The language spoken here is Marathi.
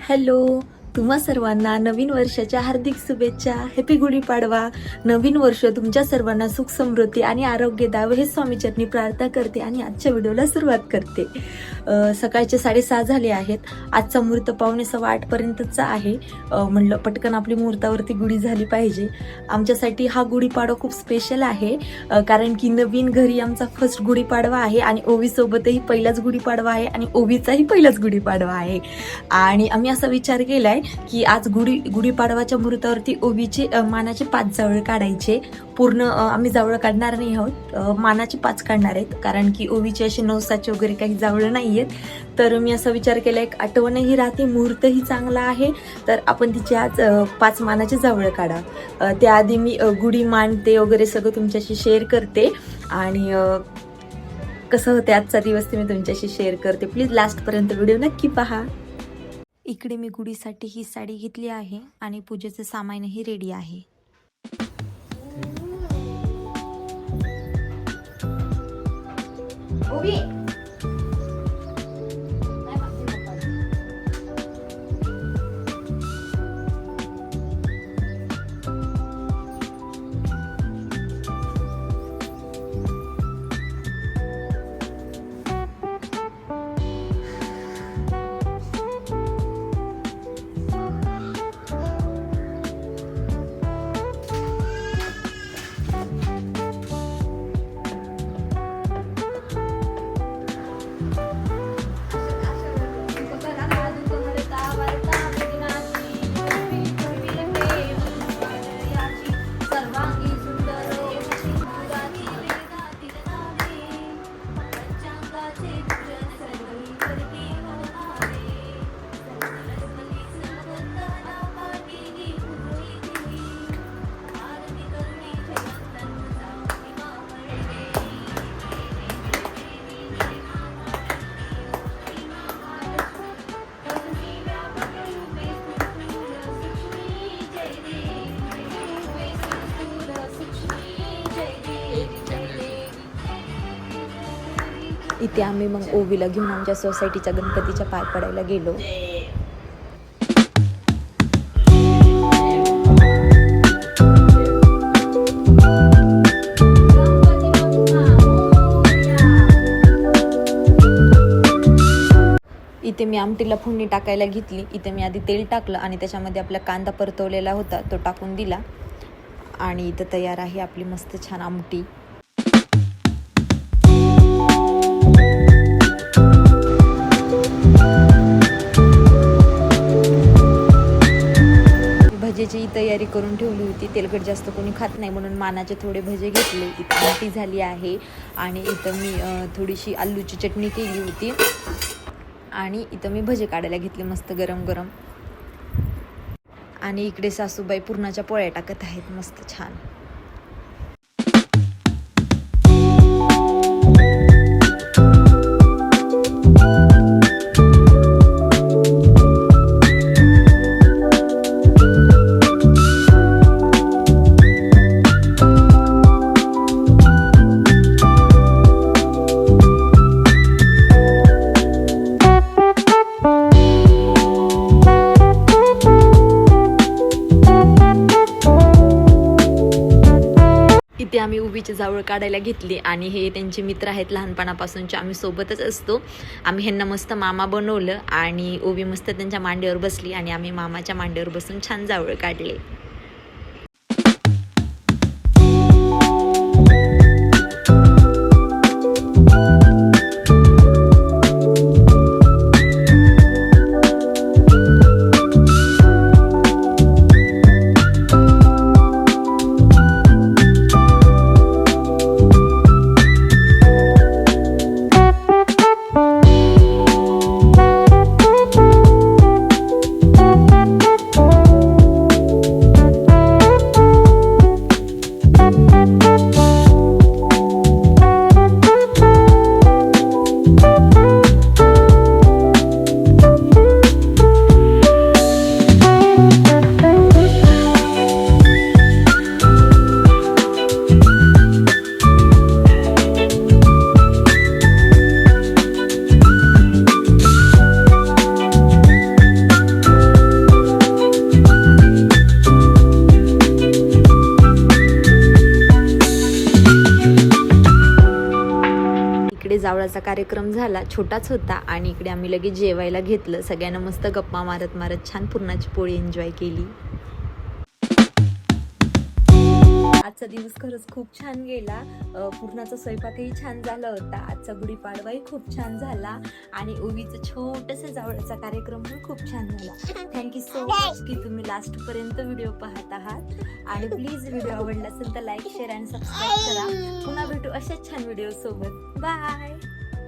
हॅलो, तुम्हा सर्वांना नवीन वर्षाच्या हार्दिक शुभेच्छा. हॅपी गुढीपाडवा. नवीन वर्ष तुमच्या सर्वांना सुख समृद्धी आणि आरोग्य द्यावं हे स्वामीचरणी प्रार्थना करते आणि आजच्या व्हिडिओला सुरुवात करते. सकाळचे 6:30 झाले आहेत. आजचा मुहूर्त 7:45 पर्यंतचा आहे. म्हणलं पटकन आपली मुहूर्तावरती गुढी झाली पाहिजे. आमच्यासाठी हा गुढीपाडवा खूप स्पेशल आहे, कारण की नवीन घरी आमचा फर्स्ट गुढीपाडवा आहे आणि ओवीसोबतही पहिलाच गुढीपाडवा आहे आणि ओवीचाही पहिलाच गुढीपाडवा आहे. आणि आम्ही असा विचार केलाय की आज गुढीपाडवाच्या मुहूर्तावरती ओवीचे मानाचे 5 जावळ काढायचे. पूर्ण आम्ही जावळ काढणार नाही आहोत, मानाचे 5 काढणार आहेत, कारण की ओवीचे असे नवसाचे वगैरे काही जावळ नाही आहेत. तर मी असा विचार केला, एक आठवणही राहते, मुहूर्तही चांगला आहे, तर आपण तिचे आज 5 मानाचे जावळ काढा. त्याआधी मी गुढी मांडते वगैरे सगळं तुमच्याशी शेअर करते आणि कसं होते आजचा दिवस ते मी तुमच्याशी शेअर करते. प्लीज लास्टपर्यंत व्हिडिओ नक्की पहा. इकडे मी गुढीसाठी ही साडी घेतली आहे आणि पूजेचं सामानही रेडी आहे. इथे आम्ही मग ओवीला घेऊन आमच्या सोसायटीच्या गणपतीच्या पाय पडायला गेलो. इथे मी आमटीला फोडणी टाकायला घेतली. इथे मी आधी तेल टाकलं आणि त्याच्यामध्ये आपला कांदा परतवलेला होता तो टाकून दिला आणि इथं तयार आहे आपली मस्त छान आमटी. भजेची तयारी करून ठेवली होती. तेलकट जास्त कोणी खात नाही म्हणून मानाचे थोडे भजे घेतले. इथं आमटी झाली आहे आणि इथं मी थोडीशी आलूची चटणी केली होती आणि इथं मी भजे काढायला घेतले मस्त गरम गरम. आणि इकडे सासूबाई पुरणाच्या पोळ्या टाकत आहेत मस्त छान. इथे आम्ही उभीचे जावळ काढायला घेतली आणि हे त्यांचे मित्र आहेत लहानपणापासूनचे, आम्ही सोबतच असतो. आम्ही ह्यांना मस्त मामा बनवलं आणि ओवी मस्त त्यांच्या मांडीवर बसली आणि आम्ही मामाच्या मांडीवर बसून छान जावळ काढले. इकडे जावळाचा कार्यक्रम झाला, छोटाच होता आणि इकडे आम्ही लगेच जेवायला घेतलं. सगळ्यांना मस्त गप्पा मारत मारत छान पुरणाची पोळी एन्जॉय केली. आजचा दिवस खरंच खूप छान गेला. पुरणाचा स्वयंपाकही छान झाला होता. आजचा गुढीपाडवाही खूप छान झाला आणि ओवीचं छोटंसं जावळाचा कार्यक्रम पण खूप छान झाला. थँक्यू सो मच की तुम्ही लास्ट पर्यंत व्हिडिओ पाहत आहात आणि प्लीज व्हिडिओ आवडला असेल तर लाईक, शेअर आणि सबस्क्राईब करा. पुन्हा भेटू अशाच छान व्हिडिओ सोबत. बाय.